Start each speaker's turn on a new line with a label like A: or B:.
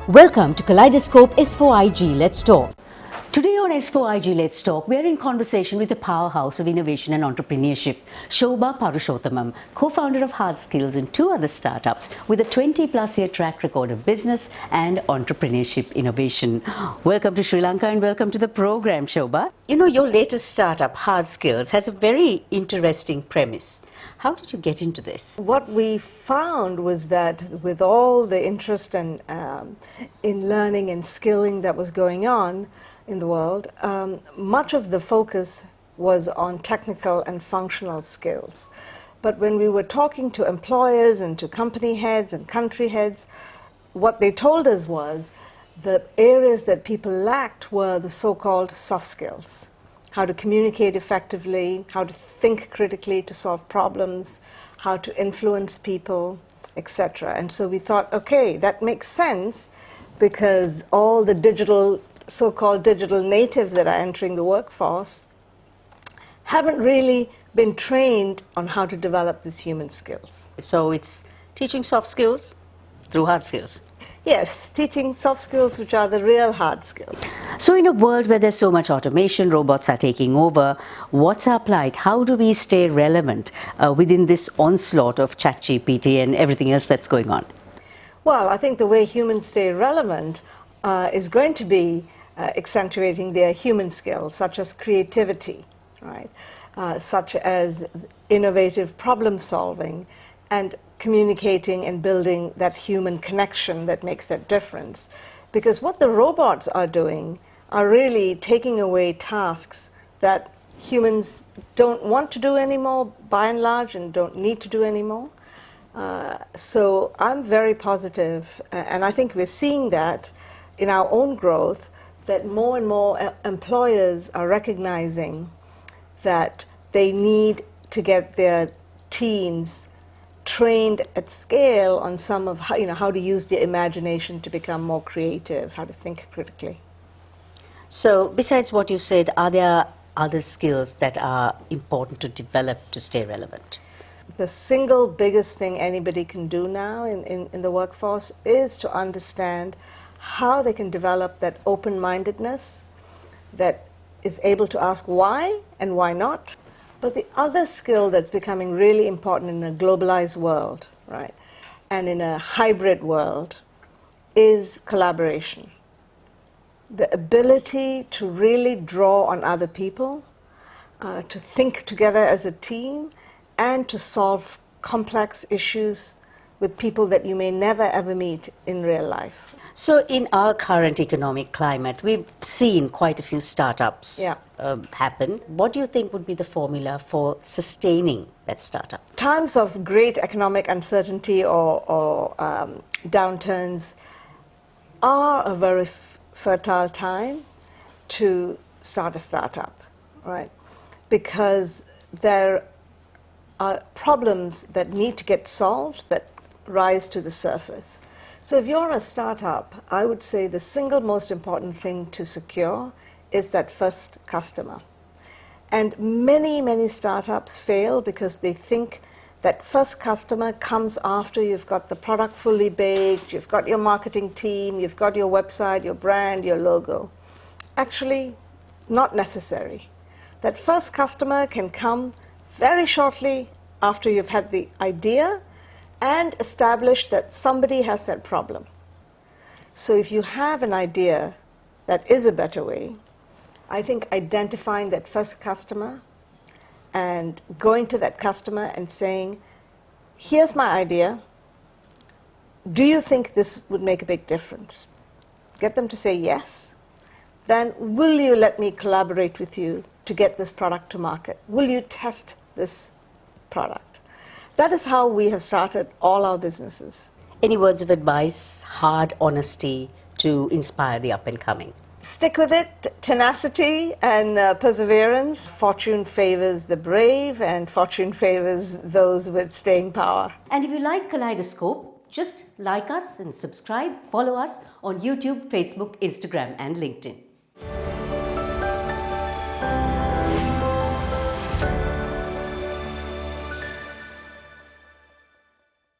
A: Welcome to Kaleidoscope S4IG Let's Talk. Today on S4IG Let's Talk, we are in conversation with the powerhouse of innovation and entrepreneurship, Shoba Purushothaman, co-founder of Hard Skills and two other startups with a 20-plus year track record of business and entrepreneurship innovation. Welcome to Sri Lanka and welcome to the program, Shoba. You know, your latest startup, Hard Skills, has a very interesting premise. How did you get into this?
B: What we found was that with all the interest in learning and skilling that was going on in the world, much of the focus was on technical and functional skills. But when we were talking to employers and to company heads and country heads, what they told us was the areas that people lacked were the so-called soft skills. How to communicate effectively, how to think critically to solve problems, how to influence people, etc. And so we thought, okay, that makes sense because all the so-called digital natives that are entering the workforce haven't really been trained on how to develop these human skills.
A: So it's teaching soft skills through hard skills.
B: Yes, teaching soft skills, which are the real hard skills.
A: So in a world where there's so much automation, robots are taking over, what's our plight? How do we stay relevant within this onslaught of ChatGPT and everything else that's going on?
B: Well, I think the way humans stay relevant is going to be accentuating their human skills, such as creativity, right? Such as innovative problem solving and communicating and building that human connection that makes that difference. Because what the robots are doing are really taking away tasks that humans don't want to do anymore, by and large, and don't need to do anymore. So I'm very positive, and I think we're seeing that in our own growth, that more and more employers are recognizing that they need to get their teams trained at scale on some of how to use their imagination to become more creative, how to think critically.
A: So besides what you said, are there other skills that are important to develop to stay relevant?
B: The single biggest thing anybody can do now in the workforce is to understand how they can develop that open-mindedness that is able to ask why and why not. But the other skill that's becoming really important in a globalized world, right, and in a hybrid world is collaboration. The ability to really draw on other people, to think together as a team, and to solve complex issues with people that you may never ever meet in real life.
A: So in our current economic climate, we've seen quite a few startups happen. What do you think would be the formula for sustaining that startup?
B: Times of great economic uncertainty or downturns are a very fertile time to start a startup, right? Because there are problems that need to get solved that rise to the surface. So if you're a startup, I would say the single most important thing to secure is that first customer. And many, many startups fail because they think that first customer comes after you've got the product fully baked, you've got your marketing team, you've got your website, your brand, your logo. Actually, not necessary. That first customer can come very shortly after you've had the idea and establish that somebody has that problem. So if you have an idea that is a better way, I think identifying that first customer and going to that customer and saying, here's my idea, do you think this would make a big difference? Get them to say yes. Then will you let me collaborate with you to get this product to market? Will you test this product? That is how we have started all our businesses.
A: Any words of advice, hard honesty to inspire the up and coming?
B: Stick with it, tenacity and perseverance. Fortune favors the brave and fortune favors those with staying power.
A: And if you like Kaleidoscope, just like us and subscribe, follow us on YouTube, Facebook, Instagram and LinkedIn.